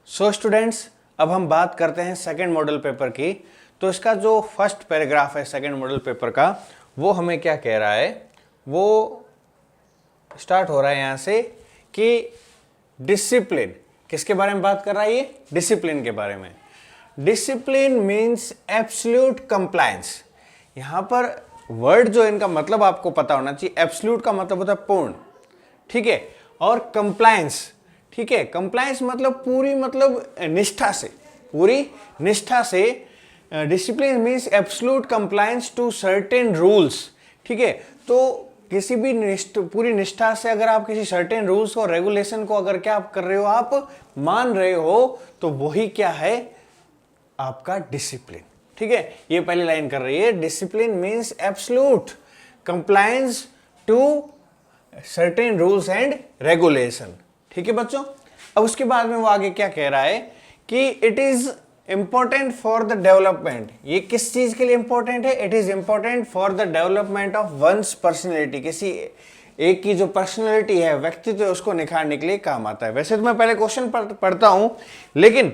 So students, अब हम बात करते हैं सेकंड मॉडल पेपर की। तो इसका जो फर्स्ट पैराग्राफ है सेकंड मॉडल पेपर का, वो हमें क्या कह रहा है, वो स्टार्ट हो रहा है यहां से कि डिसिप्लिन किसके बारे में बात कर रहा है, ये डिसिप्लिन के बारे में। Discipline means absolute compliance. यहां पर वर्ड जो इनका मतलब आपको पता होना चाहिए। एब्सोल्यूट का मतलब होता है पूर्ण, ठीक है, और कंप्लायंस, ठीक है, कंप्लायंस मतलब पूरी, मतलब निष्ठा से, पूरी निष्ठा से। Discipline means absolute compliance to certain rules, ठीक है। तो किसी भी पूरी निष्ठा से अगर आप किसी सर्टेन रूल्स और रेगुलेशन को अगर क्या आप कर रहे हो, आप मान रहे हो, तो वही क्या है, आपका डिसिप्लिन, ठीक है। ये पहली लाइन कर रही है, discipline means absolute compliance to certain rules and regulation, ठीक है बच्चों। अब उसके बाद में वो आगे क्या कह रहा है कि it is important for the development. ये किस चीज के लिए इंपॉर्टेंट है? It is important for the development of one's personality. किसी एक की जो पर्सनैलिटी है, व्यक्तित्व है, उसको निखारने के लिए काम आता है। वैसे तो मैं पहले क्वेश्चन पढ़ता हूं, लेकिन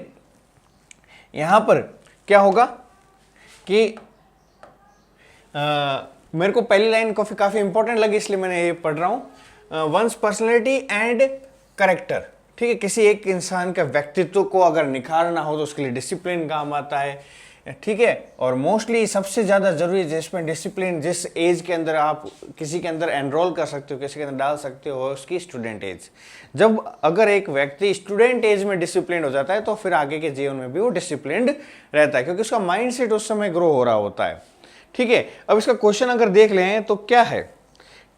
यहां पर क्या होगा कि मेरे को पहली लाइन काफी इंपॉर्टेंट लगी, इसलिए मैंने ये पढ़ रहा हूं। वंस पर्सनैलिटी एंड करेक्टर, ठीक है। किसी एक इंसान का व्यक्तित्व को अगर निखारना हो तो उसके लिए डिसिप्लिन काम आता है, ठीक है। और मोस्टली सबसे ज्यादा जरूरी जिसमें डिसिप्लिन, जिस एज के अंदर आप किसी के अंदर एनरोल कर सकते हो, किसी के अंदर डाल सकते हो, उसकी स्टूडेंट एज। जब अगर एक व्यक्ति स्टूडेंट एज में डिसिप्लिन हो जाता है तो फिर आगे के जीवन में भी वो डिसिप्लिन रहता है, क्योंकि उसका माइंड सेट उस समय ग्रो हो रहा होता है, ठीक है। अब इसका क्वेश्चन अगर देख लें तो क्या है,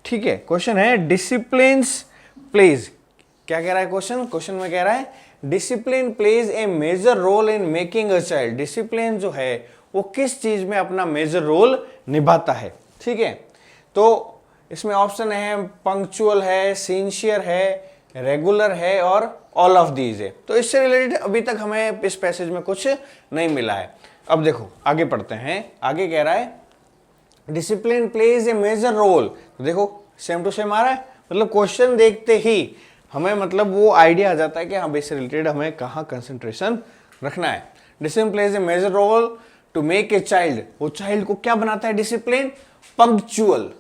ठीक है। क्वेश्चन है डिसिप्लिन प्लेज, क्या कह रहा है क्वेश्चन में कह रहा है discipline plays a major role in making a child. Discipline जो है वो किस चीज में अपना मेजर रोल निभाता है, ठीक है। तो इसमें ऑप्शन है पंक्चुअल है, सिंसियर है, रेगुलर है और ऑल ऑफ दीज है। तो इससे रिलेटेड अभी तक हमें इस पैसेज में कुछ नहीं मिला है। अब देखो आगे पढ़ते हैं। आगे कह रहा है discipline plays a major role. तो देखो सेम टू सेम आ रहा है, मतलब क्वेश्चन देखते ही हमें मतलब वो आइडिया आ जाता है कि हाँ इससे रिलेटेड हमें कहाँ कंसंट्रेशन रखना है। Discipline plays a major role to make a child. वो चाइल्ड को क्या बनाता है डिसिप्लिन? पंक्चुअल,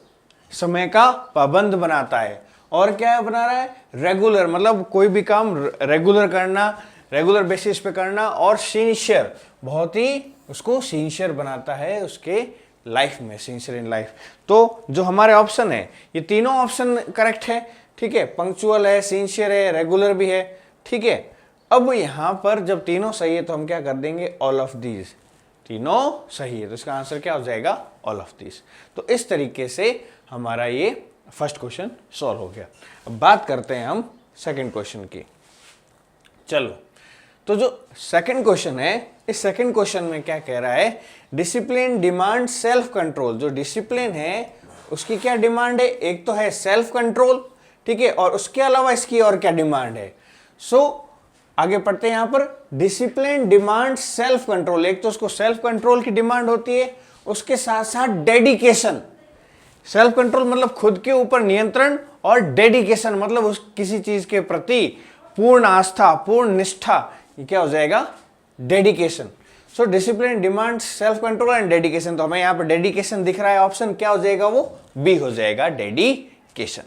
समय का पाबंद बनाता है। और क्या बना रहा है? रेगुलर, मतलब कोई भी काम रेगुलर करना, रेगुलर बेसिस पे करना। और सिंसियर, बहुत ही उसको सिंसियर बनाता है उसके लाइफ में, सिंसियर इन लाइफ। तो जो हमारे ऑप्शन है, ये तीनों ऑप्शन करेक्ट है, ठीक है। पंक्चुअल है, सिंसियर है, रेगुलर भी है, ठीक है। अब यहां पर जब तीनों सही है तो हम क्या कर देंगे? All of these. तीनों सही है तो इसका आंसर क्या हो जाएगा? All of these. तो इस तरीके से हमारा ये फर्स्ट क्वेश्चन सॉल्व हो गया। अब बात करते हैं हम सेकंड क्वेश्चन की। चलो, तो जो सेकंड क्वेश्चन है, इस सेकंड क्वेश्चन में क्या कह रहा है? Discipline demand self control. जो डिसिप्लिन है उसकी क्या डिमांड है? एक तो है सेल्फ कंट्रोल, ठीक है, और उसके अलावा इसकी और क्या डिमांड है? आगे पढ़ते हैं यहां पर। Discipline demand self control. एक तो उसको सेल्फ कंट्रोल की डिमांड होती है, उसके साथ साथ डेडिकेशन। सेल्फ कंट्रोल मतलब खुद के ऊपर नियंत्रण, और डेडिकेशन मतलब उस किसी चीज के प्रति पूर्ण आस्था, पूर्ण निष्ठा, ये क्या हो जाएगा? Dedication. So discipline demand self control and dedication. तो हमें यहां पर डेडिकेशन दिख रहा है, ऑप्शन क्या हो जाएगा? वो बी हो जाएगा, डेडिकेशन,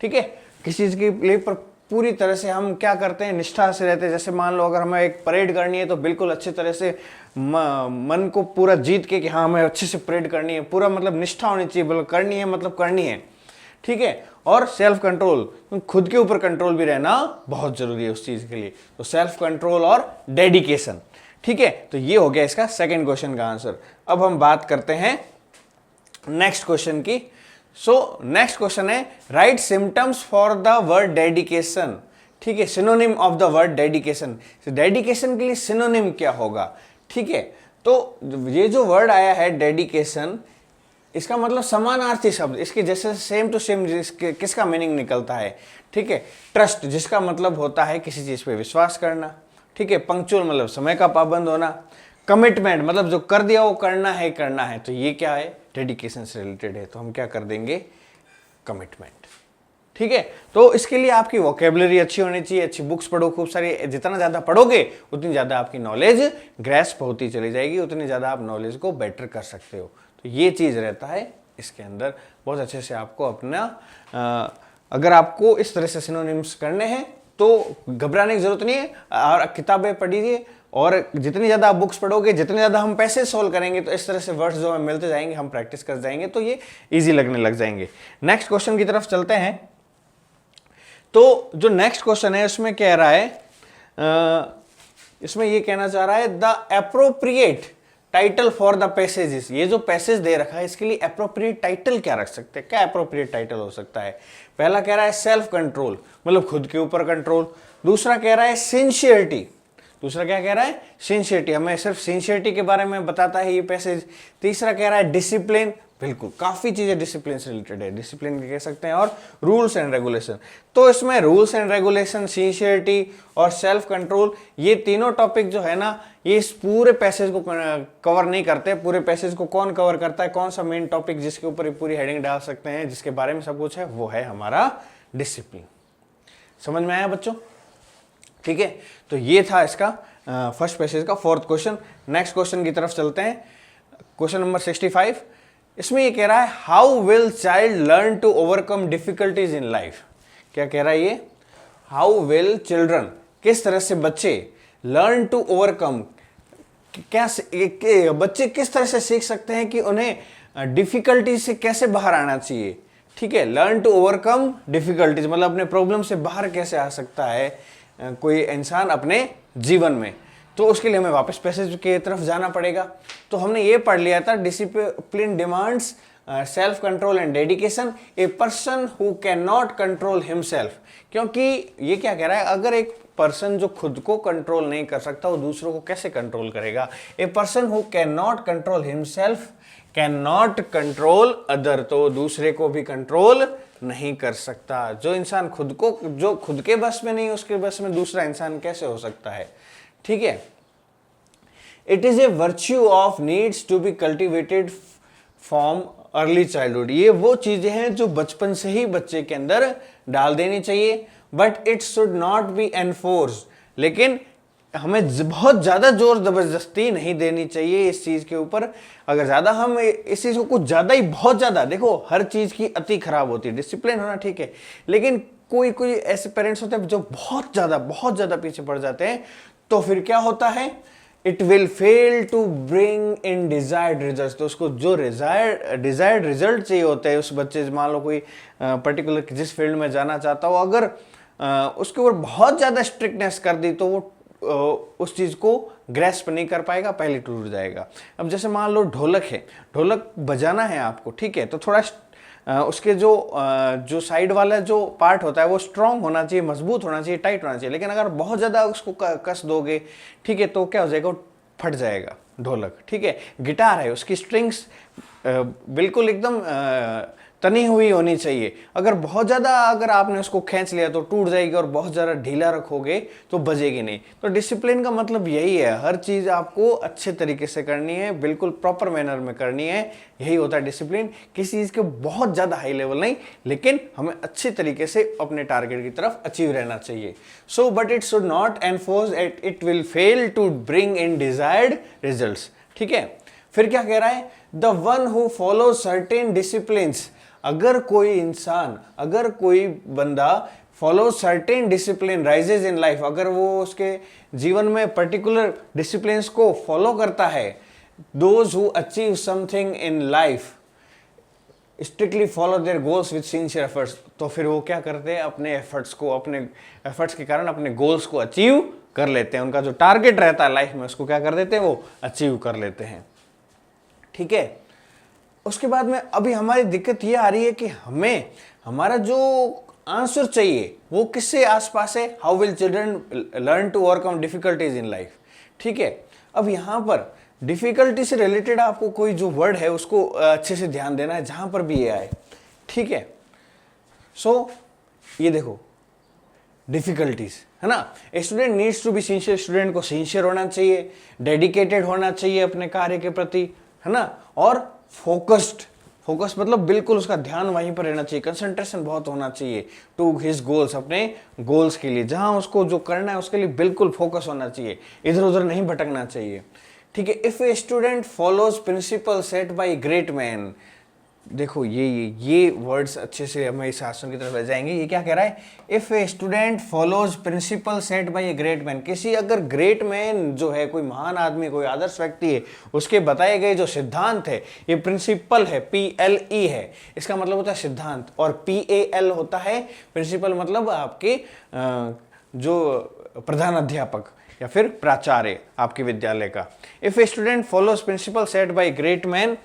ठीक है। किसी चीज के लिए पर पूरी तरह से हम क्या करते हैं? निष्ठा से रहते हैं। जैसे मान लो अगर हमें एक परेड करनी है तो बिल्कुल अच्छी तरह से मन को पूरा जीत के कि हाँ हमें अच्छे से परेड करनी है, पूरा मतलब निष्ठा होनी चाहिए, बिल्कुल करनी है मतलब करनी है, ठीक है। और सेल्फ कंट्रोल, खुद के ऊपर कंट्रोल भी रहना बहुत जरूरी है उस चीज के लिए। तो सेल्फ कंट्रोल और डेडिकेशन, ठीक है। तो ये हो गया इसका सेकंड क्वेश्चन का आंसर। अब हम बात करते हैं नेक्स्ट क्वेश्चन की। नेक्स्ट क्वेश्चन है right symptoms for the word dedication, ठीक है। Synonym of the word dedication. Dedication के लिए सिनोनिम क्या होगा, ठीक है। तो ये जो वर्ड आया है डेडिकेशन, इसका मतलब समानार्थी शब्द, इसके जैसे सेम टू सेम किसका मीनिंग निकलता है, ठीक है। ट्रस्ट, जिसका मतलब होता है किसी चीज पे विश्वास करना, ठीक है। पंक्चुअल मतलब समय का पाबंद होना। कमिटमेंट मतलब जो कर दिया वो करना है। तो ये क्या है? डेडिकेशन से रिलेटेड है, तो हम क्या कर देंगे? कमिटमेंट, ठीक है। तो इसके लिए आपकी वोकेबलरी अच्छी होनी चाहिए, अच्छी बुक्स पढ़ो खूब सारी, जितना ज्यादा पढ़ोगे उतनी ज्यादा आपकी नॉलेज ग्रैस्प होती चली जाएगी, उतनी ज्यादा आप नॉलेज को बेटर कर सकते हो। तो ये चीज रहता है इसके अंदर, बहुत अच्छे से आपको अपना अगर आपको इस तरह से सिनोनिम्स करने हैं तो घबराने की जरूरत नहीं है, और किताबें पढ़िए, और जितनी ज्यादा आप बुक्स पढ़ोगे, जितने ज्यादा हम पैसे सोल्व करेंगे, तो इस तरह से वर्ड्स जो हमें मिलते जाएंगे, हम प्रैक्टिस कर जाएंगे, तो ये इजी लगने लग जाएंगे। नेक्स्ट क्वेश्चन की तरफ चलते हैं। तो जो नेक्स्ट क्वेश्चन है उसमें कह रहा है, इसमें ये कहना चाह रहा है the appropriate title for the passages. ये जो पैसेज दे रखा है इसके लिए एप्रोप्रिएट टाइटल क्या रख सकते हैं, क्या एप्रोप्रिएट टाइटल हो सकता है। पहला कह रहा है सेल्फ कंट्रोल, मतलब खुद के ऊपर कंट्रोल। दूसरा कह रहा है सिंसियरिटी, दूसरा क्या कह रहा है, सिंसियरिटी, हमें सिर्फ सिंसियरिटी के बारे में बताता है ये पैसेज। तीसरा कह रहा है डिसिप्लिन, बिल्कुल काफी चीजें डिसिप्लिन से रिलेटेड है, डिसिप्लिन कह सकते हैं, और रूल्स एंड रेगुलेशन। तो इसमें रूल्स एंड रेगुलेशन, सिंसियरिटी और सेल्फ कंट्रोल, ये तीनों टॉपिक जो है ना, ये इस पूरे पैसेज को कवर नहीं करते। पूरे पैसेज को कौन कवर करता है, कौन सा मेन टॉपिक जिसके ऊपर पूरी हेडिंग डाल सकते हैं, जिसके बारे में सब कुछ है, वो है हमारा डिसिप्लिन। समझ में आया बच्चों? ठीक है, तो ये था इसका फर्स्ट पैसेज का फोर्थ क्वेश्चन। नेक्स्ट क्वेश्चन की तरफ चलते हैं, क्वेश्चन नंबर 65। इसमें ये कह रहा है how will child learn to overcome difficulties in life. क्या कह रहा है ये, हाउ विल चिल्ड्रन, किस तरह से बच्चे, लर्न टू ओवरकम, क्या बच्चे किस तरह से सीख सकते हैं कि उन्हें डिफिकल्टी से कैसे बाहर आना चाहिए। ठीक है, लर्न टू ओवरकम डिफिकल्टीज मतलब अपने प्रॉब्लम से बाहर कैसे आ सकता है कोई इंसान अपने जीवन में। तो उसके लिए हमें वापस पैसेज की तरफ जाना पड़ेगा। तो हमने ये पढ़ लिया था, discipline demands self control and dedication, a person who can not control himself. क्योंकि ये क्या कह रहा है, अगर एक पर्सन जो खुद को कंट्रोल नहीं कर सकता वो दूसरों को कैसे कंट्रोल करेगा। A person who can not control himself can not control other, तो दूसरे को भी कंट्रोल नहीं कर सकता। जो इंसान खुद को, जो खुद के बस में नहीं, उसके बस में दूसरा इंसान कैसे हो सकता है। ठीक है, it is a virtue of needs to be cultivated from early childhood. ये वो चीजें हैं जो बचपन से ही बच्चे के अंदर डाल देनी चाहिए, but it should not be enforce, लेकिन हमें बहुत ज्यादा जोर जबरदस्ती नहीं देनी चाहिए इस चीज के ऊपर। अगर ज्यादा हम इस चीज को कुछ ज्यादा ही, बहुत ज्यादा, देखो हर चीज की अति खराब होती है, डिसिप्लिन होना ठीक है, लेकिन कोई कोई ऐसे पेरेंट्स होते हैं जो बहुत ज्यादा पीछे पड़ जाते हैं, तो फिर क्या होता है, it will fail to bring in desired result. तो उसको जो डिजायर्ड रिजल्ट चाहिए होते हैं उस बच्चे, मान लो कोई पर्टिकुलर जिस फील्ड में जाना चाहता हो, अगर उसके ऊपर बहुत ज्यादा स्ट्रिक्टनेस कर दी तो वो उस चीज को ग्रेस्प नहीं कर पाएगा, पहले टूट जाएगा। अब जैसे मान लो ढोलक है, ढोलक बजाना है आपको, ठीक है, तो थोड़ा उसके जो साइड वाला जो पार्ट होता है वो स्ट्रांग होना चाहिए, मजबूत होना चाहिए, टाइट होना चाहिए। लेकिन अगर बहुत ज्यादा उसको कस दोगे, ठीक है, तो क्या हो जाएगा, फट जाएगा ढोलक। ठीक है, गिटार है, उसकी स्ट्रिंग्स बिल्कुल एकदम तनी हुई होनी चाहिए। अगर बहुत ज्यादा अगर आपने उसको खींच लिया तो टूट जाएगी, और बहुत ज्यादा ढीला रखोगे तो बजेगी नहीं। तो डिसिप्लिन का मतलब यही है, हर चीज आपको अच्छे तरीके से करनी है, बिल्कुल प्रॉपर मैनर में करनी है, यही होता है डिसिप्लिन। किसी चीज के बहुत ज्यादा हाई लेवल नहीं, लेकिन हमें अच्छे तरीके से अपने टारगेट की तरफ अचीव रहना चाहिए। So but it should not enforce, it will fail to bring in desired results. ठीक है, फिर क्या कह रहा है, the one who follow certain disciplines. अगर कोई इंसान, अगर कोई बंदा follow certain discipline rises in life, अगर वो उसके जीवन में पर्टिकुलर डिसिप्लिन्स को फॉलो करता है, those who achieve something in life strictly follow their goals with sincere efforts. तो फिर वो क्या करते हैं, अपने एफर्ट्स को, अपने एफर्ट्स के कारण अपने गोल्स को अचीव कर लेते हैं। उनका जो टारगेट रहता है लाइफ में उसको क्या कर देते हैं, वो अचीव कर लेते हैं। ठीक है, उसके बाद में अभी हमारी दिक्कत ये आ रही है कि हमें हमारा जो आंसर चाहिए वो किससे आसपास है, how will children learn to overcome difficulties in life. ठीक है, अब यहां पर डिफिकल्टी से रिलेटेड आपको कोई जो वर्ड है उसको अच्छे से ध्यान देना है जहां पर भी ये आए। ठीक है, सो ये देखो डिफिकल्टीज है ना, student needs to be sincere, student को सिंसियर होना चाहिए, डेडिकेटेड होना चाहिए अपने कार्य के प्रति, है ना, और फोकस मतलब बिल्कुल उसका ध्यान वहीं पर रहना चाहिए, कंसंट्रेशन बहुत होना चाहिए टू हिज गोल्स, अपने गोल्स के लिए, जहां उसको जो करना है उसके लिए बिल्कुल फोकस होना चाहिए, इधर उधर नहीं भटकना चाहिए। ठीक है, if a student follows principle set by great man, देखो ये वर्ड्स अच्छे से हमें इस आसन की तरफ ले जाएंगे। ये क्या कह रहा है, if a student follows principle set by a great man, किसी अगर ग्रेट मैन जो है, कोई महान आदमी, कोई आदर्श व्यक्ति है, उसके बताए गए जो सिद्धांत है, ये प्रिंसिपल है, PLE है, इसका मतलब होता है सिद्धांत, और PAL होता है प्रिंसिपल, मतलब आपके जो प्रधान अध्यापक या फिर प्राचार्य आपके विद्यालय का। If a student follows principle set by great man,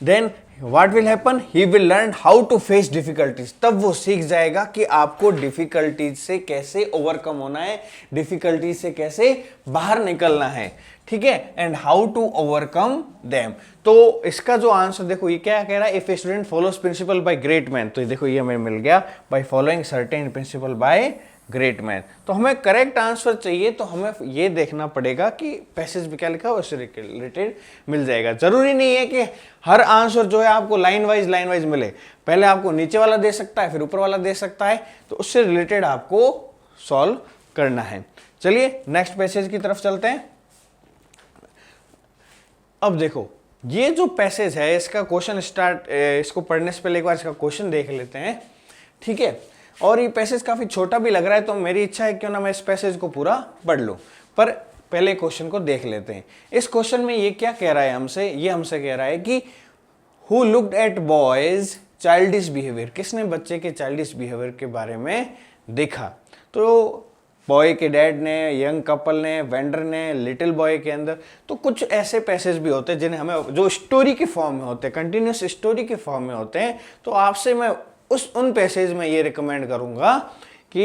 then what will happen, he will learn how to face difficulties, तब वो सीख जाएगा कि आपको डिफिकल्टीज से कैसे ओवरकम होना है, डिफिकल्टीज से कैसे बाहर निकलना है। ठीक है, and how to overcome them. तो इसका जो आंसर देखो, ये क्या कह रहा है, if a student follows principal bye great man, तो देखो ये हमें मिल गया, by following certain principal bye great man. तो हमें करेक्ट आंसर चाहिए, तो हमें ये देखना पड़ेगा कि पैसेज में क्या लिखा है, उससे रिलेटेड मिल जाएगा। जरूरी नहीं है कि हर आंसर जो है आपको लाइन वाइज मिले, पहले आपको नीचे वाला दे सकता है, फिर ऊपर वाला दे सकता है, तो उससे रिलेटेड आपको सॉल्व करना है। चलिए नेक्स्ट पैसेज की तरफ चलते हैं। अब देखो ये जो पैसेज है, इसका क्वेश्चन स्टार्ट, इसको पढ़ने से पहले एक बार इसका क्वेश्चन देख लेते हैं। ठीक है, और ये पैसेज काफी छोटा भी लग रहा है, तो मेरी इच्छा है क्यों ना मैं इस पैसेज को पूरा पढ़ लूं, पर पहले क्वेश्चन को देख लेते हैं। इस क्वेश्चन में ये क्या कह रहा है हमसे, ये हमसे कह रहा है कि who looked at boys childish behaviour, किसने बच्चे के चाइल्डिश बिहेवियर के बारे में देखा। तो बॉय के डैड ने, यंग कपल ने, वेंडर ने, लिटिल बॉय के अंदर। तो कुछ ऐसे पैसेज भी होते हैं जिन्हें हमें, जो स्टोरी के फॉर्म में होते हैं, कंटिन्यूस स्टोरी के फॉर्म में होते हैं, तो आपसे मैं उन पैसेज में ये रिकमेंड करूंगा कि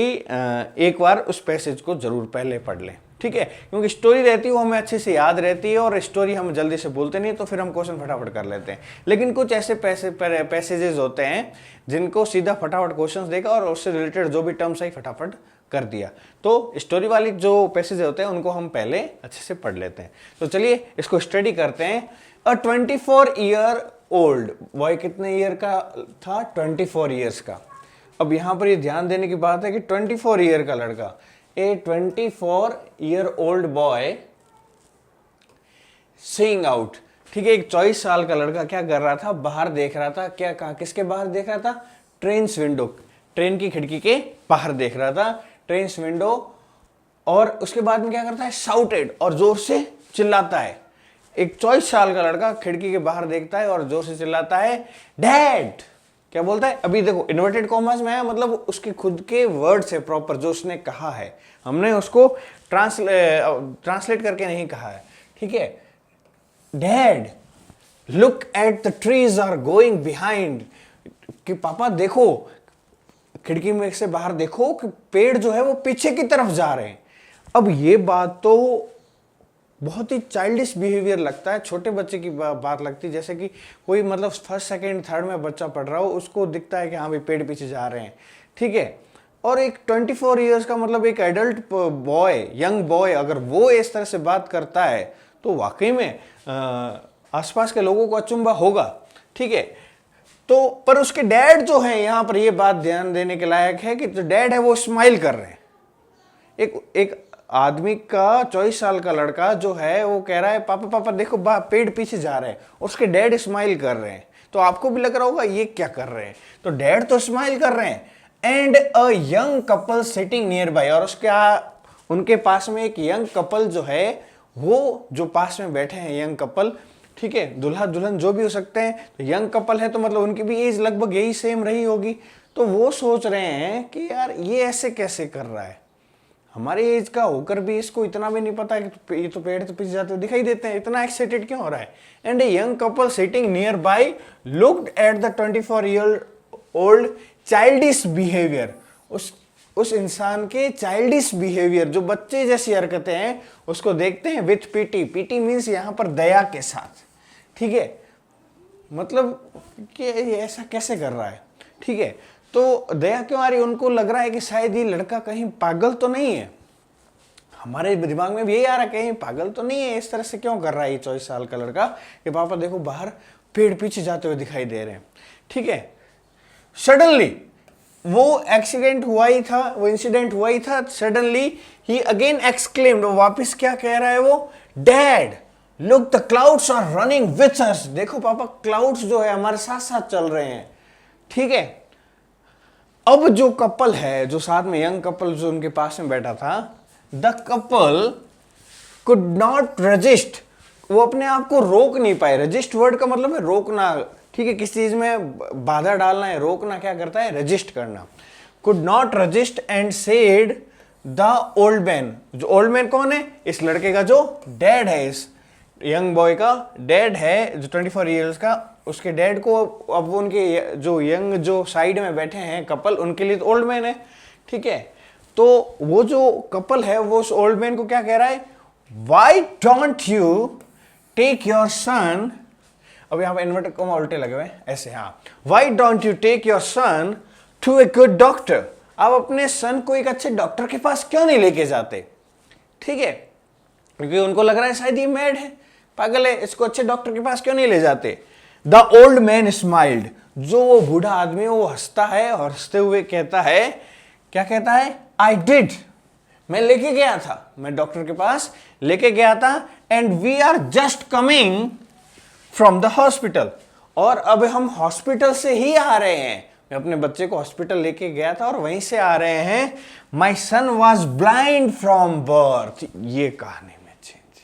एक बार उस पैसेज को जरूर पहले पढ़ लें। ठीक है, क्योंकि स्टोरी रहती है वो हमें अच्छे से याद रहती है, और स्टोरी हम जल्दी से बोलते नहीं, तो फिर हम क्वेश्चन फटाफट कर लेते हैं। लेकिन कुछ ऐसे पैसेजेस होते हैं जिनको सीधा फटाफट क्वेश्चन देगा, और उससे रिलेटेड जो भी टर्म्स आई फटाफट कर दिया। तो स्टोरी वाली जो पैसेज होते हैं उनको हम पहले अच्छे से पढ़ लेते हैं। तो चलिए इसको स्टडी करते हैं। अ 24 ईयर ओल्ड बॉय, कितने ईयर का था, 24 ईयर्स का। अब यहां पर ये ध्यान देने की बात है कि 24 ईयर का लड़का, ए 24 year old boy seeing out. ठीक है, एक 24 साल का लड़का क्या कर रहा था, बाहर देख रहा था। क्या कहा, किसके बाहर देख रहा था, ट्रेन्स विंडो, ट्रेन की खिड़की के बाहर देख रहा था, ट्रेन्स विंडो। और उसके बाद में क्या करता है, शाउटेड, और जोर से चिल्लाता है। एक 24 साल का लड़का खिड़की के बाहर देखता है और जोर से चिल्लाता है, डैड। क्या बोलता है, अभी देखो इन्वर्टेड कॉमास में है, मतलब उसके खुद के वर्ड्स है प्रॉपर, जो उसने कहा है, हमने उसको ट्रांसलेट करके नहीं कहा है। ठीक है, dad look at the trees are going behind, कि पापा देखो, खिड़की में से बाहर देखो कि पेड़ जो है वो पीछे की तरफ जा रहे हैं। अब ये बात तो बहुत ही चाइल्डिश बिहेवियर लगता है, छोटे बच्चे की बात लगती है, जैसे कि कोई मतलब फर्स्ट सेकंड थर्ड में बच्चा पढ़ रहा हो, उसको दिखता है कि हाँ भाई पेड़ पीछे जा रहे हैं। ठीक है, और एक 24 इयर्स का मतलब एक एडल्ट बॉय, यंग बॉय, अगर वो इस तरह से बात करता है तो वाकई में आसपास के लोगों को अचंभा होगा। ठीक है, तो पर उसके डैड जो है, यहां पर ये बात ध्यान देने के लायक है कि जो डैड है वो स्माइल कर रहे हैं। एक आदमी का 24 साल का लड़का जो है वो कह रहा है, पापा पापा देखो पेड़ पीछे जा रहे हैं, उसके डैड स्माइल कर रहे हैं। तो आपको भी लग रहा होगा ये क्या कर रहे हैं, तो डैड तो स्माइल कर रहे हैं। And a young couple sitting near by, और उनके पास में एक यंग कपल जो है, वो जो पास में बैठे हैं यंग कपल। ठीक है, दुल्हा दुल्हन जो भी हो सकते हैं, तो यंग कपल है तो मतलब उनकी भी एज लगभग यही सेम रही होगी। तो वो सोच रहे हैं कि यार ये ऐसे कैसे कर रहा है, हमारी एज का होकर भी इसको इतना भी नहीं पता है कि ये तो पेड़ तो पीछे जाते हुए दिखाई देते हैं, इतना एक्साइटेड क्यों हो रहा है। And a young couple sitting near by looked at the 24 year old childish behaviour, उस इंसान के चाइल्डिश बिहेवियर, जो बच्चे जैसी हरकतें हैं, उसको देखते हैं विथ पीटी। पीटी मीन्स यहां पर दया के साथ। ठीक है, मतलब कि ये ऐसा कैसे कर रहा है। ठीक है, तो दया क्यों आ रही है, उनको लग रहा है कि शायद ये लड़का कहीं पागल तो नहीं है। हमारे दिमाग में भी यही आ रहा है कहीं पागल तो नहीं है, इस तरह से क्यों कर रहा है ये 24 साल का लड़का कि पापा देखो बाहर पेड़ पीछे जाते हुए दिखाई दे रहे हैं, ठीक है। सडनली वो एक्सीडेंट हुआ ही था, वो इंसिडेंट हुआ ही था, सडनली ही अगेन एक्सक्लेम्ड, वापस क्या कह रहा है वो, dad look the clouds are running with us, देखो पापा क्लाउड्स जो है हमारे साथ साथ चल रहे हैं, ठीक है। अब जो कपल है, जो साथ में यंग कपल जो उनके पास में बैठा था, the couple could not resist, वो अपने आप को रोक नहीं पाए। रजिस्ट वर्ड का मतलब है रोकना, ठीक है, किसी चीज में बाधा डालना है, रोकना क्या करता है, रजिस्ट करना। Could not resist and said the old man, जो ओल्ड मैन कौन है, इस लड़के का जो डैड है, इस यंग बॉय का डैड है जो 24 ईयर्स का, उसके डैड को अब वो उनके जो यंग जो साइड में बैठे हैं कपल, उनके लिए तो ओल्ड मैन है, ठीक है। तो वो जो कपल है वो उस ओल्ड मैन को क्या कह रहा है, why don't you take your son, अब यहां पर इन्वर्टेड कॉमा उल्टे लगे हुए हैं ऐसे, हाँ, why don't you take your son to a good doctor, आप अपने सन को एक अच्छे डॉक्टर के पास क्यों नहीं लेके जाते, ठीक है, क्योंकि उनको लग रहा है शायद ये मैड है, पागल है, इसको अच्छे डॉक्टर के पास क्यों नहीं ले जाते। द ओल्ड मैन स्माइल्ड, जो वो बूढ़ा आदमी है वो हंसता है और हंसते हुए कहता है, क्या कहता है, आई डिड, मैं लेके गया था, मैं डॉक्टर के पास लेके गया था, and we are just coming from the hospital, और अब हम हॉस्पिटल से ही आ रहे हैं, मैं अपने बच्चे को हॉस्पिटल लेके गया था और वहीं से आ रहे हैं। माई son was blind from birth, ये कहानी में चेंज,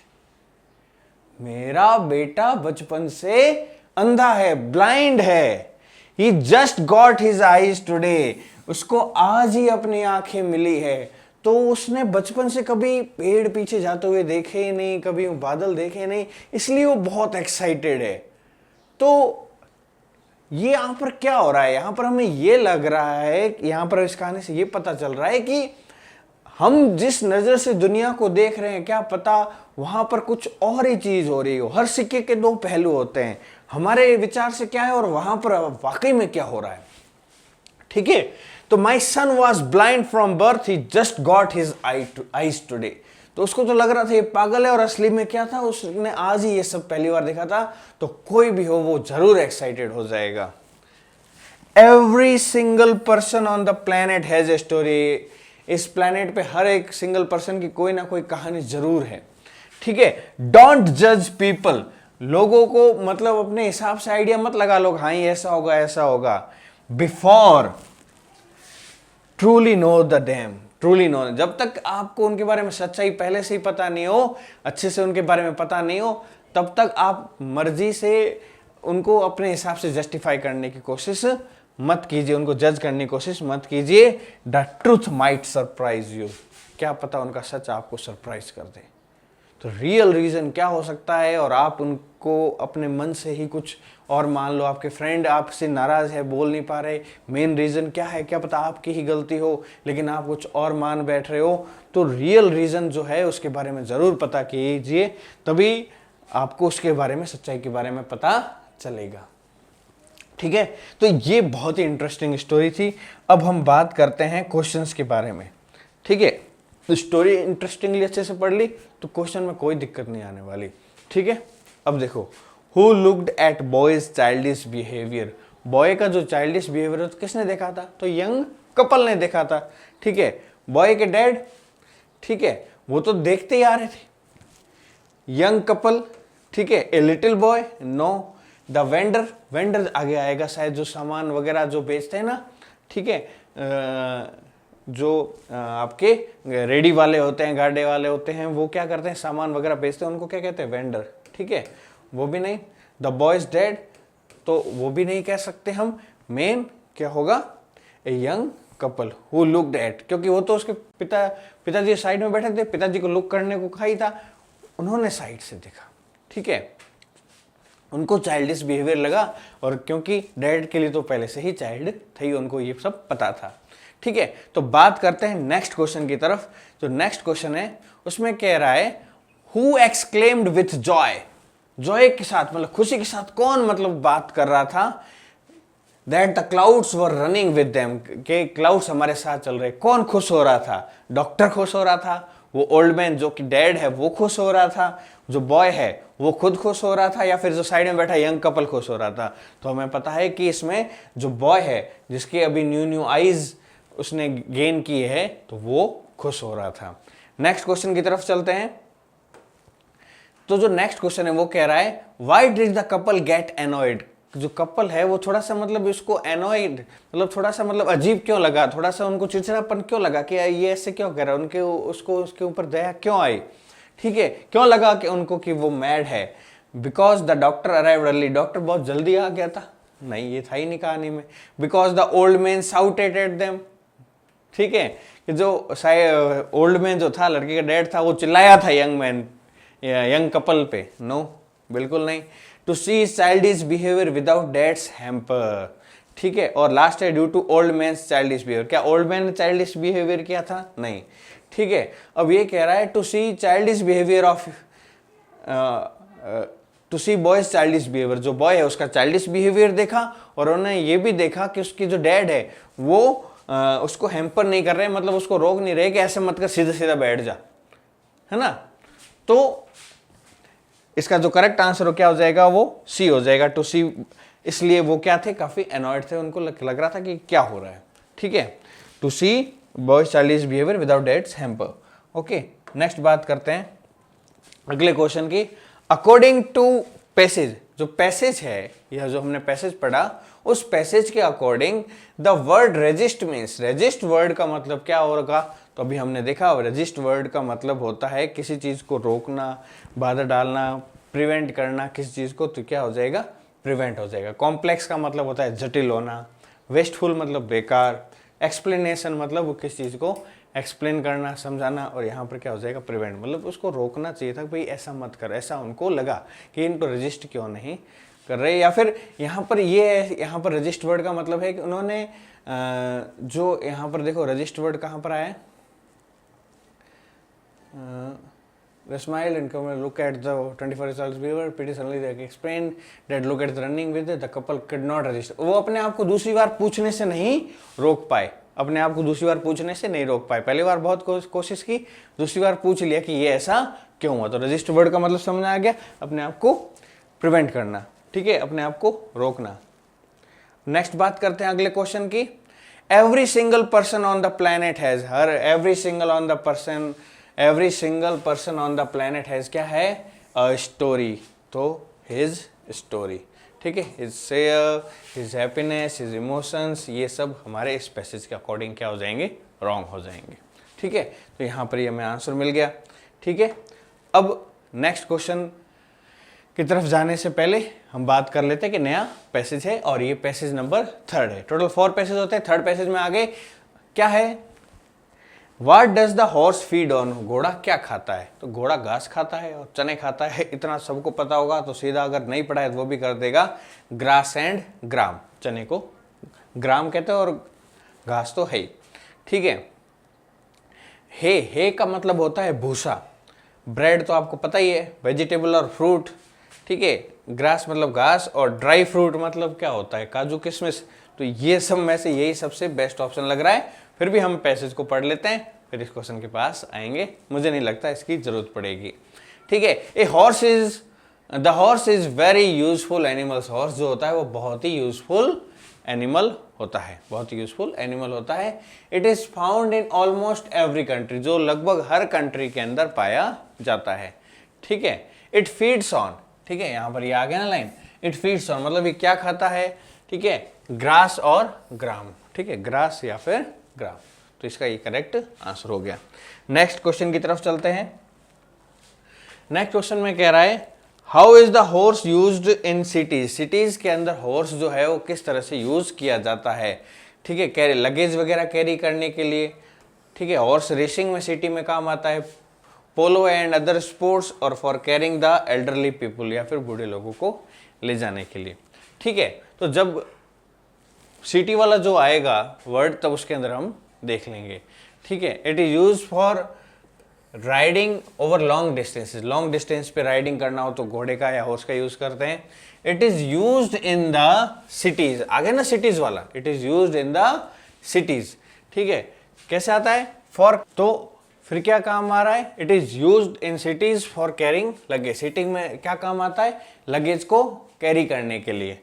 मेरा बेटा बचपन से अंधा है, ब्लाइंड है, he just got his eyes today, उसको आज ही अपनी आंखें मिली है, तो उसने बचपन से कभी पेड़ पीछे जाते हुए देखे ही नहीं, कभी बादल देखे नहीं, इसलिए वो बहुत एक्साइटेड है। तो ये यहां पर क्या हो रहा है, यहां पर हमें ये लग रहा है, यहां पर इस कहानी से ये पता चल रहा है कि हम जिस नजर से दुनिया को देख रहे हैं, क्या पता वहां पर कुछ और ही चीज हो रही हो। हर सिक्के के दो पहलू होते हैं, हमारे विचार से क्या है और वहां पर वाकई में क्या हो रहा है, ठीक है। तो my son was blind from birth, he just got his eyes today, तो उसको तो लग रहा था ये पागल है, और असली में क्या था, उसने आज ही ये सब पहली बार देखा था। तो कोई भी हो वो जरूर एक्साइटेड हो जाएगा। Every single person on the planet has a story, इस प्लैनेट पे हर एक सिंगल पर्सन की कोई ना कोई कहानी जरूर है, ठीक है। डोंट जज पीपल, लोगों को मतलब अपने हिसाब से आइडिया मत लगा लो, हाँ ऐसा होगा ऐसा होगा। Before truly know the dam, truly know, जब तक आपको उनके बारे में सच्चाई पहले से ही पता नहीं हो, अच्छे से उनके बारे में पता नहीं हो, तब तक आप मर्जी से उनको अपने हिसाब से जस्टिफाई करने की कोशिश मत कीजिए, उनको जज करने की कोशिश मत कीजिए। The truth might surprise you, क्या पता उनका सच आपको सरप्राइज कर दे। तो रियल रीजन क्या हो सकता है, और आप उनको अपने मन से ही कुछ और मान लो, आपके फ्रेंड आपसे नाराज है, बोल नहीं पा रहे, मेन रीजन क्या है, क्या पता आपकी ही गलती हो, लेकिन आप कुछ और मान बैठ रहे हो। तो रियल रीजन जो है उसके बारे में जरूर पता कीजिए, तभी आपको उसके बारे में, सच्चाई के बारे में पता चलेगा, ठीक है। तो ये बहुत ही इंटरेस्टिंग स्टोरी थी। अब हम बात करते हैं क्वेश्चंस के बारे में, ठीक है। तो स्टोरी इंटरेस्टिंगली अच्छे से पढ़ ली तो क्वेश्चन में कोई दिक्कत नहीं आने वाली, ठीक है। अब देखो, who looked at boys childish behaviour, boy का जो चाइल्डिश बिहेवियर है तो किसने देखा था, तो यंग कपल ने देखा था, ठीक है। बॉय के डैड, ठीक है, वो तो देखते ही आ रहे थे। यंग कपल, ठीक है। A little boy, no. The vendor, vendor आगे आएगा शायद, जो सामान वगैरह जो बेचते हैं ना, ठीक है, जो आपके रेडी वाले होते हैं, गाड़े वाले होते हैं, वो क्या करते हैं, सामान वगैरह बेचते हैं, उनको क्या कहते हैं, वेंडर, ठीक है, वो भी नहीं। द बॉयज डैड, तो वो भी नहीं कह सकते हम। मेन क्या होगा, a young couple who looked at, क्योंकि वो तो उसके पिताजी साइड में बैठे थे, पिताजी को लुक करने को कहा ही था, उन्होंने साइड से देखा, ठीक है। उनको चाइल्डिश बिहेवियर लगा, और क्योंकि डैड के लिए तो पहले से ही चाइल्ड थे, उनको ये सब पता था, ठीक है। तो बात करते हैं नेक्स्ट क्वेश्चन की तरफ। तो नेक्स्ट क्वेश्चन है, उसमें कह रहा है who exclaimed with Joy, Joy के साथ मतलब खुशी के साथ कौन मतलब बात कर रहा था, that the clouds were running with them, के क्लाउड्स हमारे साथ चल रहे, कौन खुश हो रहा था, डॉक्टर खुश हो रहा था, वो ओल्ड मैन जो कि डैड है वो खुश हो रहा था, जो बॉय है वो खुद खुश हो रहा था, या फिर जो साइड में बैठा यंग कपल खुश हो रहा था? तो हमें पता है कि इसमें जो बॉय है जिसकी अभी न्यू न्यू आईज उसने गेन की है तो वो खुश हो रहा था। नेक्स्ट क्वेश्चन की तरफ चलते हैं। तो जो नेक्स्ट क्वेश्चन है वो कह रहा है why did the couple get annoyed? जो कपल है वो थोड़ा सा मतलब इसको एनॉयड मतलब थोड़ा सा मतलब अजीब क्यों लगा, थोड़ा सा उनको चिड़चिड़ापन क्यों लगा कि ये ऐसे क्यों कर रहा है, उनके उसको उसके ऊपर दया क्यों आई? ठीक है, क्यों लगा कि उनको कि वो मैड है? Because the doctor arrived early, doctor बहुत जल्दी आ गया था? नहीं, ये था ही नहीं कहानी में। Because the old man shouted at them, ठीक है, कि जो ओल्ड मैन जो था लड़के का डैड था वो चिल्लाया था यंग कपल पे? नो, बिल्कुल नहीं। To see childish behaviour without dad's hamper, ठीक है। और लास्ट है due to old man childish behaviour, क्या ओल्ड मैन ने चाइल्डिश बिहेवियर किया था? नहीं, ठीक है। अब ये कह रहा है to see childish behaviour of to see boys childish behaviour, जो बॉय है उसका चाइल्डिश बिहेवियर देखा और उन्होंने ये भी देखा कि उसकी जो डैड है वो उसको हैम्पर नहीं कर रहे, मतलब उसको रोक नहीं रहे कि ऐसे मत कर, सीधा सीधा बैठ जा, है ना। तो इसका जो करेक्ट आंसर क्या हो जाएगा, वो सी हो जाएगा, टू सी। इसलिए वो क्या थे, काफी एनॉयड थे, उनको लग रहा था कि क्या हो रहा है, ठीक है। To see boys childish behaviour without dad's hamper. Okay, next बात करते हैं अगले क्वेश्चन की। अकॉर्डिंग टू पैसेज, जो पैसेज है यह जो हमने पैसेज पढ़ा उस पैसेज के according the word resist means, resist word का मतलब क्या होगा? तो अभी हमने देखा रेजिस्ट वर्ड का मतलब होता है किसी चीज को रोकना, बाधा डालना, प्रिवेंट करना किसी चीज को, तो क्या हो जाएगा? प्रिवेंट हो जाएगा। कॉम्प्लेक्स का मतलब होता है जटिल होना, वेस्टफुल मतलब बेकार, एक्सप्लेनेशन मतलब वो किसी चीज को एक्सप्लेन करना, समझाना, और यहाँ पर क्या हो जाएगा? प्रिवेंट, मतलब उसको रोकना चाहिए था, भाई ऐसा मत कर, ऐसा उनको लगा कि इनको रजिस्ट क्यों नहीं कर रहे। या फिर यहाँ पर रजिस्ट वर्ड का मतलब है कि उन्होंने जो यहाँ पर देखो रजिस्ट वर्ड कहाँ पर आया है, they smiled and come and look at the 24-year-old viewer. Pretty suddenly they explained that look at the running with it, the couple could not resist. वो अपने आप को दूसरी बार पूछने से नहीं रोक पाए, अपने आप को दूसरी बार पूछने से नहीं रोक पाए। पहली बार बहुत कोशिश की, दूसरी बार पूछ लिया कि ये ऐसा क्यों हुआ। तो रजिस्ट वर्ड का मतलब समझ आ गया, अपने आप को प्रिवेंट करना, ठीक है, अपने आप को रोकना। नेक्स्ट बात करते हैं अगले क्वेश्चन की। Every single person on the planet has, every single person on the planet has क्या है? A story. तो हिज स्टोरी, ठीक है, his share, his happiness, his emotions, ये सब हमारे इस पैसेज के अकॉर्डिंग क्या हो जाएंगे? रॉन्ग हो जाएंगे, ठीक है। तो यहाँ पर ये हमें आंसर मिल गया, ठीक है। अब नेक्स्ट क्वेश्चन की तरफ जाने से पहले हम बात कर लेते हैं कि नया पैसेज है और ये पैसेज नंबर 3 है। टोटल 4 पैसेज होते हैं, 3rd पैसेज में आगे क्या है? What does the horse feed on? घोड़ा क्या खाता है? तो घोड़ा घास खाता है और चने खाता है, इतना सबको पता होगा। तो सीधा अगर नहीं पढ़ा है तो वो भी कर देगा, ग्रास एंड ग्राम, चने को ग्राम कहते हैं और घास तो है ही, ठीक है। हे का मतलब होता है भूसा, ब्रेड तो आपको पता ही है, वेजिटेबल और फ्रूट, ठीक है। ग्रास मतलब घास और ड्राई फ्रूट मतलब क्या होता है? काजू किशमिश। तो ये सब में से यही सबसे बेस्ट ऑप्शन लग रहा है। फिर भी हम पैसेज को पढ़ लेते हैं, फिर इस क्वेश्चन के पास आएंगे। मुझे नहीं लगता इसकी जरूरत पड़ेगी, ठीक है। The horse is very useful animals. Horse जो होता है वो बहुत ही यूजफुल एनिमल होता है, बहुत ही यूजफुल एनिमल होता है। It is found in almost every country, जो लगभग हर कंट्री के अंदर पाया जाता है, ठीक है। इट फीड्स ऑन, ठीक है, यहाँ पर ये आ गया ना लाइन, इट फीड्स ऑन मतलब ये क्या खाता है? ठीक है, ग्रास और ग्राम, ठीक है, ग्रास या फिर ग्राम। तो इसका ये करेक्ट आंसर हो गया। नेक्स्ट क्वेश्चन की तरफ चलते हैं। नेक्स्ट क्वेश्चन में कह रहा है how is the horse used in cities. Cities के अंदर हॉर्स जो है वो किस तरह से यूज किया जाता है, ठीक है, कैरी लगेज वगैरह कैरी करने के लिए, ठीक है। हॉर्स रेसिंग में सिटी में काम आता है, पोलो एंड अदर स्पोर्ट्स, और for carrying the elderly people, या फिर बूढ़े लोगों को ले जाने के लिए, ठीक है। तो जब सिटी वाला जो आएगा वर्ड तब उसके अंदर हम देख लेंगे, ठीक है। It is use for riding over long distances, long distance पे राइडिंग करना हो तो घोड़े का या हॉर्स का यूज करते हैं। It is used in the cities, आगे ना सिटीज वाला, it is used in the cities, ठीक है। कैसे आता है? फॉर, तो फिर क्या काम आ रहा है, it is used in cities for carrying luggage. City में क्या काम आता है, लगेज को कैरी करने के लिए,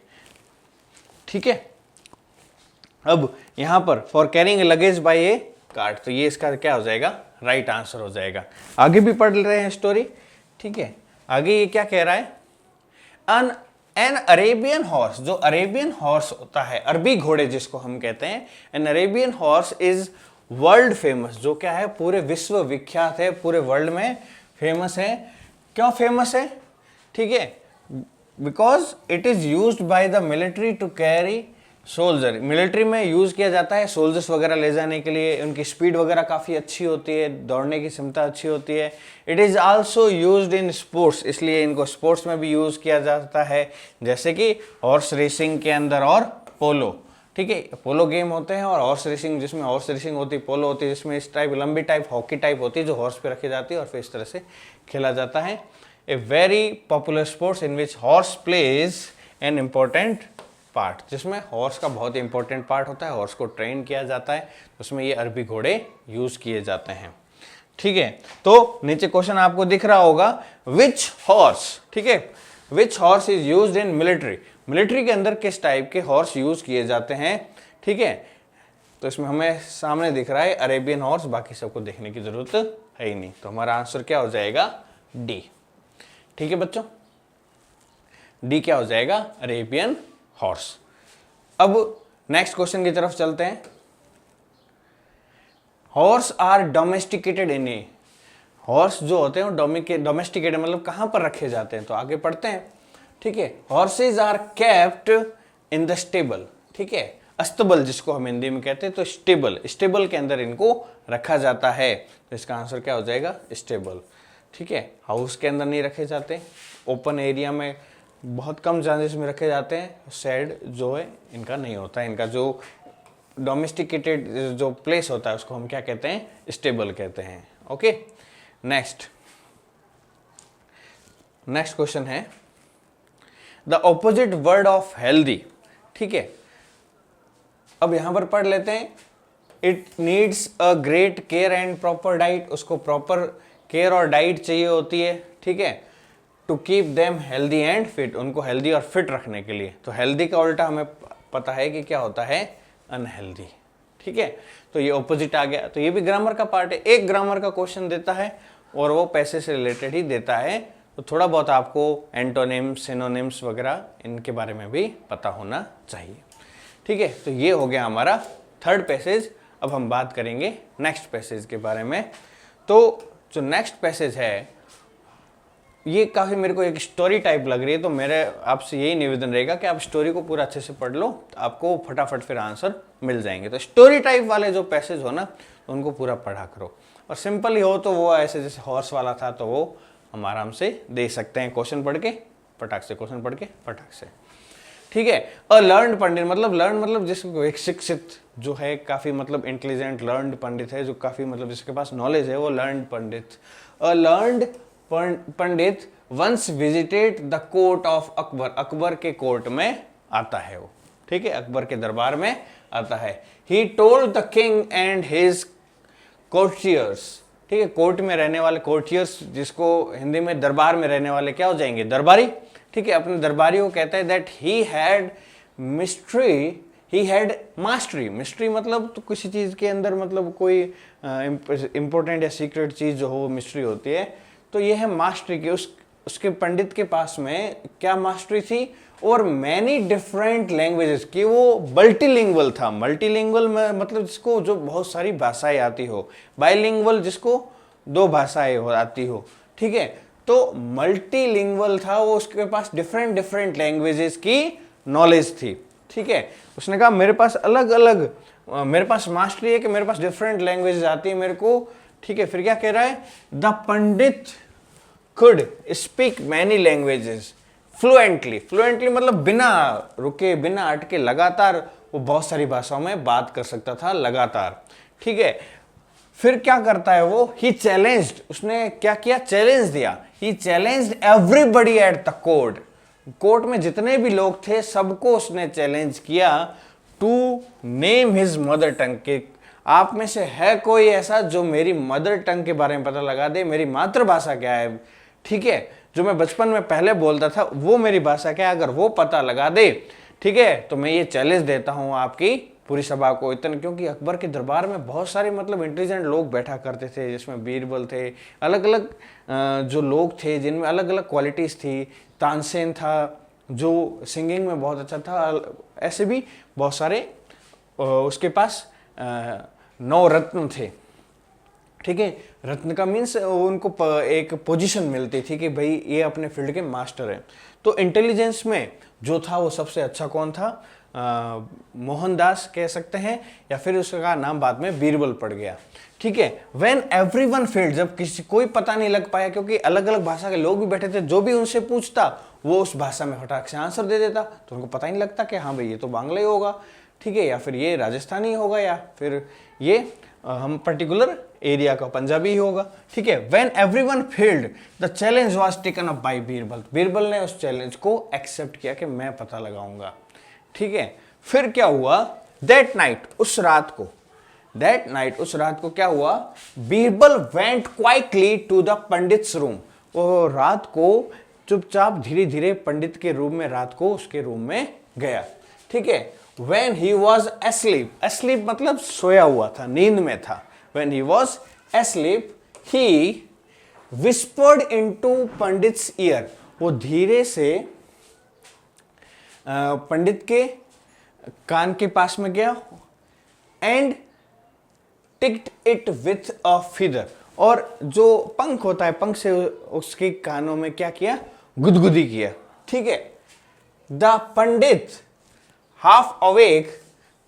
ठीक है। अब यहां पर for carrying luggage by a cart, तो ये इसका क्या हो जाएगा, राइट आंसर हो जाएगा। आगे भी पढ़ रहे हैं स्टोरी, ठीक है। आगे ये क्या कह रहा है, एन अरेबियन हॉर्स, जो अरेबियन हॉर्स होता है, अरबी घोड़े जिसको हम कहते हैं, an Arabian horse is world famous, जो क्या है पूरे विश्व विख्यात है, पूरे वर्ल्ड में फेमस है। क्यों फेमस है, ठीक है, because it is used by the military to carry soldier, military में यूज किया जाता है सोल्जर्स वगैरह ले जाने के लिए, उनकी स्पीड वगैरह काफ़ी अच्छी होती है, दौड़ने की क्षमता अच्छी होती है। It is also used in sports, इसलिए इनको स्पोर्ट्स में भी यूज़ किया जाता है, जैसे कि हॉर्स रेसिंग के अंदर और पोलो, ठीक है। पोलो गेम होते हैं और हॉर्स रेसिंग, जिसमें हॉर्स रेसिंग होती है, पोलो होती है जिसमें इस टाइप लंबी टाइप हॉकी टाइप होती है जो हॉर्स पे रखी जाती है और फिर इस तरह से खेला जाता है। A very popular sports in which horse plays an important part, जिसमें हॉर्स का बहुत ही इंपॉर्टेंट पार्ट होता है, हॉर्स को ट्रेन किया जाता है, उसमें ये अरबी घोड़े यूज किए जाते हैं, ठीक है। तो नीचे क्वेश्चन आपको दिख रहा होगा, विच हॉर्स, ठीक है, which horse is used in military, military के अंदर किस टाइप के हॉर्स यूज किए जाते हैं, ठीक है। तो इसमें हमें सामने दिख रहा है अरेबियन हॉर्स, बाकी सबको देखने की जरूरत है ही नहीं, तो हमारा आंसर क्या हो जाएगा, डी, ठीक है बच्चों, डी क्या हो जाएगा, अरेबियन हॉर्स। अब नेक्स्ट क्वेश्चन की तरफ चलते हैं। Horse are domesticated in a, horse जो होते हैं वो डोमेस्टिकेटेड मतलब कहां पर रखे जाते हैं, तो आगे पढ़ते हैं, ठीक है। Horses are kept in the stable, ठीक है, अस्तबल जिसको हम हिंदी में कहते हैं, तो स्टेबल, स्टेबल के अंदर इनको रखा जाता है, तो इसका आंसर क्या हो जाएगा, स्टेबल, ठीक है। हाउस के अंदर नहीं रखे जाते, ओपन एरिया में बहुत कम चांसेस में रखे जाते हैं, शेड जो है इनका नहीं होता है, इनका जो डोमेस्टिकेटेड जो प्लेस होता है उसको हम क्या कहते हैं, स्टेबल कहते हैं, ओके। नेक्स्ट क्वेश्चन है, the opposite word of healthy, ठीक है। अब यहां पर पढ़ लेते हैं, it needs a great care and proper diet, उसको प्रॉपर केयर और डाइट चाहिए होती है, ठीक है, to keep them healthy and fit, उनको हेल्दी और फिट रखने के लिए। तो हेल्दी का उल्टा हमें पता है कि क्या होता है, अनहेल्दी, ठीक है। तो ये ऑपोजिट आ गया, तो ये भी ग्रामर का पार्ट है, एक ग्रामर का क्वेश्चन देता है और वो पैसे से रिलेटेड ही देता है, तो थोड़ा बहुत आपको एंटोनिम्स, सिनोनिम्स वगैरह इनके बारे में भी पता होना चाहिए, ठीक है। तो ये हो गया हमारा थर्ड पैसेज। अब हम बात करेंगे नेक्स्ट पैसेज के बारे में। तो जो नेक्स्ट पैसेज है ये काफ़ी मेरे को एक स्टोरी टाइप लग रही है, तो मेरे आपसे यही निवेदन रहेगा कि आप स्टोरी को पूरा अच्छे से पढ़ लो, तो आपको फटाफट फिर आंसर मिल जाएंगे। तो स्टोरी टाइप वाले जो पैसेज हो ना, तो उनको पूरा पढ़ा करो, और सिंपल ही हो तो वो ऐसे जैसे हॉर्स वाला था तो वो हम आराम से दे सकते हैं, क्वेश्चन पढ़ के फटाक से, क्वेश्चन पढ़ के फटाक से, ठीक है। अ लर्नड पंडित मतलब लर्न मतलब जिसको एक शिक्षित जो है, काफ़ी मतलब इंटेलिजेंट लर्नड पंडित है, जो काफ़ी मतलब जिसके पास नॉलेज है, वो learned pandit. A learned pandit once visited the court of Akbar, Akbar के कोर्ट में आता है वो, ठीक है, अकबर के दरबार में आता है। He told the king and his courtiers, ठीक है, कोर्ट में रहने वाले कोर्टियर्स, जिसको हिंदी में दरबार में रहने वाले क्या हो जाएंगे, दरबारी, ठीक है, अपने दरबारियों को कहता है that he had mystery, he had mastery, mystery मतलब तो किसी चीज़ के अंदर मतलब कोई इंपॉर्टेंट या सीक्रेट चीज़ जो हो मिस्ट्री होती है, तो ये है मास्टरी की, उसके पंडित के पास में क्या मास्टरी थी, और मैनी डिफरेंट लैंग्वेजेस की, वो मल्टीलिंगुअल था। मल्टीलिंगुअल में मतलब जिसको जो बहुत सारी भाषाएं आती हो, बाइलिंगुअल जिसको दो भाषाएं आती हो, ठीक है, तो मल्टीलिंगुअल था वो, उसके पास डिफरेंट लैंग्वेजेस की नॉलेज थी, ठीक है। उसने कहा मेरे पास अलग अलग, मेरे पास मास्टरी है कि मेरे पास डिफरेंट लैंग्वेजेस आती है मेरे को, ठीक है। फिर क्या कह रहा है, the Pandit could speak many languages fluently, fluently मतलब बिना रुके, बिना अटके, लगातार वो बहुत सारी भाषाओं में बात कर सकता था लगातार, ठीक है। फिर क्या करता है वो, ही चैलेंज्ड, उसने क्या किया, चैलेंज दिया, he challenged everybody at the court, court में जितने भी लोग थे सबको उसने चैलेंज किया, to name his mother tongue, के आप में से है कोई ऐसा जो मेरी मदर टंग के बारे में पता लगा दे, मेरी मातृभाषा क्या है, ठीक है, जो मैं बचपन में पहले बोलता था वो मेरी भाषा क्या है, अगर वो पता लगा दे, ठीक है, तो मैं ये चैलेंज देता हूं आपकी पूरी सभा को। इतना क्योंकि अकबर के दरबार में बहुत सारे मतलब इंटेलिजेंट लोग बैठा करते थे, जिसमें बीरबल थे, अलग अलग जो लोग थे जिनमें अलग अलग क्वालिटीज थी। तानसेन था जो सिंगिंग में बहुत अच्छा था, ऐसे भी बहुत सारे उसके पास 9 रत्न थे, ठीक है। रत्न का मीन्स उनको एक पोजीशन मिलती थी कि भाई ये अपने फील्ड के मास्टर हैं। तो इंटेलिजेंस में जो था वो सबसे अच्छा कौन था, मोहनदास कह सकते हैं, या फिर उसका नाम बाद में बीरबल पड़ गया, ठीक है। व्हेन एवरीवन फेल्ड, जब किसी कोई पता नहीं लग पाया, क्योंकि अलग अलग भाषा के लोग भी बैठे थे, जो भी उनसे पूछता वो उस भाषा में फटाक से आंसर दे देता, तो उनको पता ही नहीं लगता कि हाँ भाई ये तो बांग्ला ही होगा, ठीक है, या फिर ये राजस्थानी होगा, या फिर ये हम पर्टिकुलर एरिया का पंजाबी ही होगा, ठीक है। When everyone failed the challenge was taken up by Birbal, Birbal ने उस चैलेंज को एक्सेप्ट किया कि मैं पता लगाऊंगा, ठीक है। फिर क्या हुआ, दैट नाइट, उस रात को क्या हुआ, Birbal went quickly to the pandit's room, वो रात को चुपचाप धीरे धीरे पंडित के रूम में, रात को उसके रूम में गया, ठीक है। When he was asleep, asleep मतलब सोया हुआ था, नींद में था। When he was asleep, he whispered into pandits ear, वो धीरे से पंडित के कान के पास में गया, and ticked it with a feather, और जो पंख होता है, पंख से उसके कानों में क्या किया, गुदगुदी किया, ठीक है। The Pandit half awake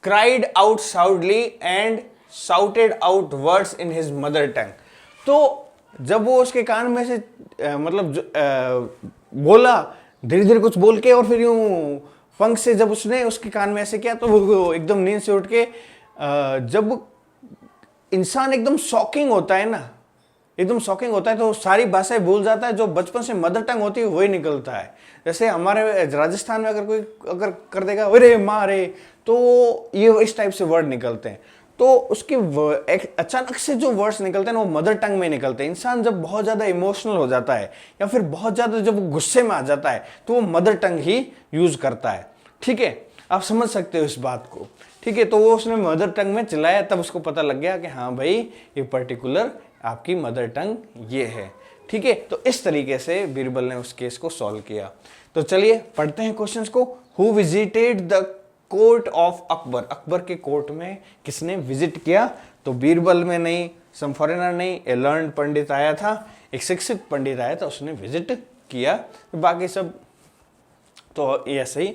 cried out loudly and shouted out words in his mother tongue, तो जब वो उसके कान में से बोला धीरे धीरे कुछ बोल के, और फिर यूं पंख से जब उसने उसके कान में ऐसे किया, तो वो एकदम नींद से उठ के, जब इंसान एकदम शॉकिंग होता है ना, एकदम शॉकिंग होता है, तो सारी भाषाएं भूल जाता है, जो बचपन से मदर टंग होती है वही निकलता है। जैसे हमारे राजस्थान में अगर कोई अगर कर देगा अरे मारे, तो ये इस टाइप से वर्ड निकलते हैं, तो उसके अचानक से जो वर्ड्स निकलते हैं ना वो मदर टंग में निकलते हैं। इंसान जब बहुत ज़्यादा इमोशनल हो जाता है, या फिर बहुत ज़्यादा जब वो गुस्से में आ जाता है, तो वो मदर टंग ही यूज करता है, ठीक है। आप समझ सकते हो इस बात को, ठीक है। तो वो उसने मदर टंग में चिल्लाया, तब उसको पता लग गया कि हाँ भाई ये पर्टिकुलर आपकी मदर टंग ये है, ठीक है। तो इस तरीके से बीरबल ने उस केस को सॉल्व किया। तो चलिए पढ़ते हैं क्वेश्चंस को। Who visited the court of Akbar, Akbar के कोर्ट में किसने विजिट किया, तो बीरबल में नहीं, सम फॉरेनर नहीं, ए लर्न पंडित आया था, एक शिक्षित पंडित आया था, उसने विजिट किया। तो बाकी सब तो ऐसे ही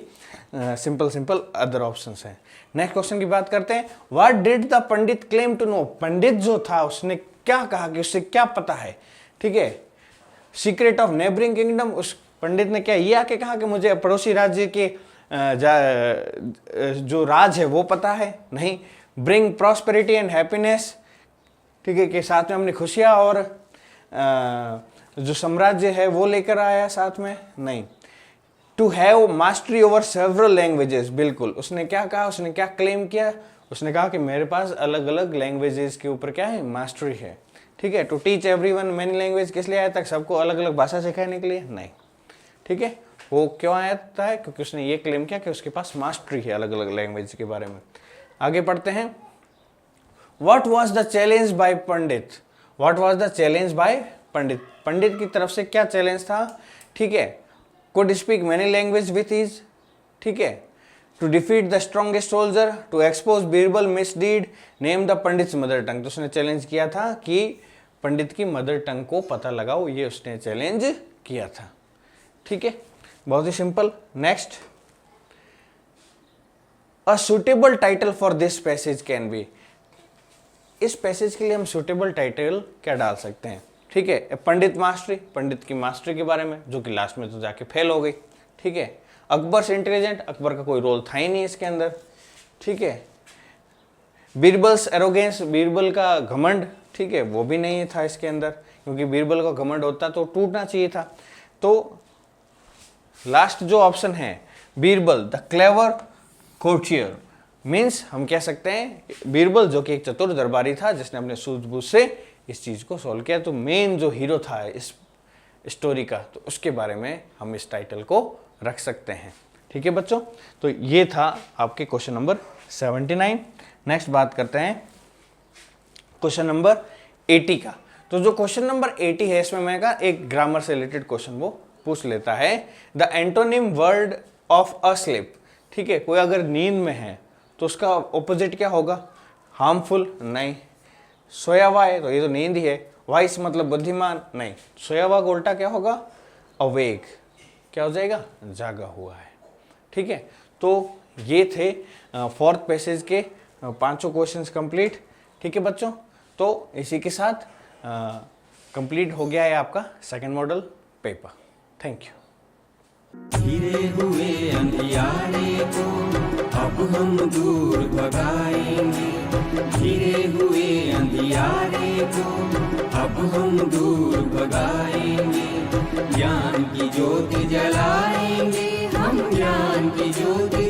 सिंपल अदर ऑप्शंस हैं। नेक्स्ट क्वेश्चन की बात करते हैं। What did the pandit claim to know, pandit जो था उसने क्या कहा कि उससे क्या पता है, ठीक है। सीक्रेट ऑफ नेबरिंग किंगडम, उस पंडित ने क्या ये आके कहा कि मुझे पड़ोसी राज्य के जो राज है वो पता है, नहीं। ब्रिंग प्रॉस्पेरिटी एंड हैप्पीनेस, ठीक है, के साथ में हमने खुशियां और जो साम्राज्य है वो लेकर आया साथ में, नहीं। To have mastery over several languages, बिल्कुल। उसने क्या कहा, उसने क्या क्लेम किया, उसने कहा कि मेरे पास अलग अलग लैंग्वेजेस के ऊपर क्या है, मास्टरी है, ठीक है। To teach everyone many language, किस लिए आया था, सबको अलग अलग भाषा सिखाने के लिए, नहीं, ठीक है। वो क्यों आया है, क्योंकि उसने ये क्लेम किया कि उसके पास मास्टरी है अलग अलग लैंग्वेज के बारे में। आगे पढ़ते हैं। What was the challenge by pandit, what was the challenge by pandit, pandit की तरफ से क्या चैलेंज था, ठीक है। could speak many language with ease, ठीक है। to defeat the strongest soldier, to expose Birbal misdeed, name the Pandit mother tongue, तो उसने चैलेंज किया था कि पंडित की मदर टंग को पता लगाओ, ये उसने चैलेंज किया था, ठीक है। बहुत ही simple. Next, a suitable title for this passage can be, इस पैसेज के लिए हम सुटेबल टाइटल क्या डाल सकते हैं, ठीक है। पंडित मास्टरी, पंडित की मास्टरी के बारे में, जो कि लास्ट में तो जाके फेल हो गई, ठीक है। अकबर से इंटेलिजेंट, अकबर का कोई रोल था ही नहीं इसके अंदर, ठीक है। बीरबल्स एरोगेंस, बीरबल का घमंड, ठीक है, वो भी नहीं था इसके अंदर, क्योंकि बीरबल का घमंड होता तो टूटना चाहिए था। तो लास्ट जो ऑप्शन है Birbal the clever courtier, means हम कह सकते हैं बीरबल जो कि एक चतुर दरबारी था जिसने अपने सूझबूझ से इस चीज को सॉल्व किया, तो मेन जो हीरो था इस स्टोरी का, तो उसके बारे में हम इस टाइटल को रख सकते हैं। ठीक है बच्चों, तो ये था आपके क्वेश्चन नंबर 79। नेक्स्ट बात करते हैं क्वेश्चन नंबर 80 का। तो जो क्वेश्चन नंबर 80 है इसमें मैं कहा एक ग्रामर से रिलेटेड क्वेश्चन वो पूछ लेता है। The antonym word of a slip. ठीक है, कोई अगर नींद में है तो उसका ऑपोजिट क्या होगा? हार्मफुल? नहीं। सोया हुआ है तो ये तो नींद ही है। वाइस मतलब बुद्धिमान? नहीं। सोया हुआ का उल्टा क्या होगा? अवेक। क्या हो जाएगा? जागा हुआ है। ठीक है, तो ये थे फोर्थ पैसेज के पांचों क्वेश्चंस कंप्लीट। ठीक है बच्चों, तो इसी के साथ कंप्लीट हो गया है आपका second model paper. Thank you. घिरे हुए अंधियारे को अब हम दूर भगाएंगे, घिरे हुए अंधियारे को अब हम दूर भगाएंगे, ज्ञान की ज्योति जलाएंगे हम, ज्ञान की ज्योति